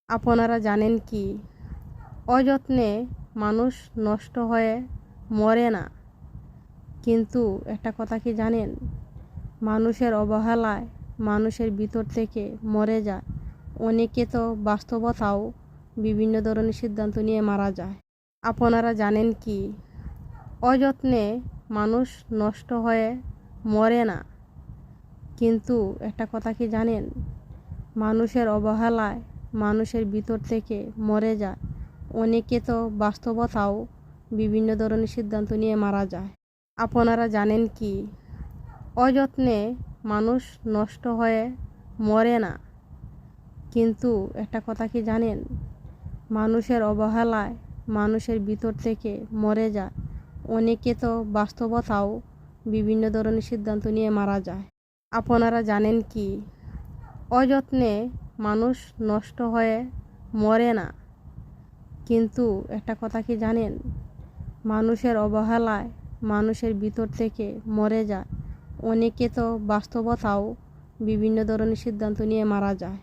আপনারা জানেন কি, অযত্নে মানুষ নষ্ট হয়ে মরে না, কিন্তু একটা কথা কি জানেন, মানুষের অবহেলায় মানুষের ভিতর থেকে মরে যায়। অনেকে তো বাস্তবতাও বিভিন্ন ধরনের সিদ্ধান্ত নিয়ে মারা যায়। আপনারা জানেন কি, অযত্নে মানুষ নষ্ট হয়ে মরে না, কিন্তু একটা কথা কি জানেন, মানুষের অবহেলায় মানুষের ভিতর থেকে মরে যায়। অনেকে তো বাস্তবতাও বিভিন্ন ধরনের সিদ্ধান্ত নিয়ে মারা যায়। আপনারা জানেন কি, অযত্নে মানুষ নষ্ট হয়ে মরে না, কিন্তু একটা কথা কি জানেন, মানুষের অবহেলায় মানুষের ভিতর থেকে মরে যায়। অনেকে তো বাস্তবতাও বিভিন্ন ধরনের সিদ্ধান্ত নিয়ে মারা যায়। আপনারা জানেন কি, অযত্নে মানুষ নষ্ট হয়ে মরে না, কিন্তু একটা কথা কি জানেন, মানুষের অবহেলায় মানুষের ভিতর থেকে মরে যায়। অনেকে তো বাস্তবতাও বিভিন্ন ধরনের সিদ্ধান্ত নিয়ে মারা যায়।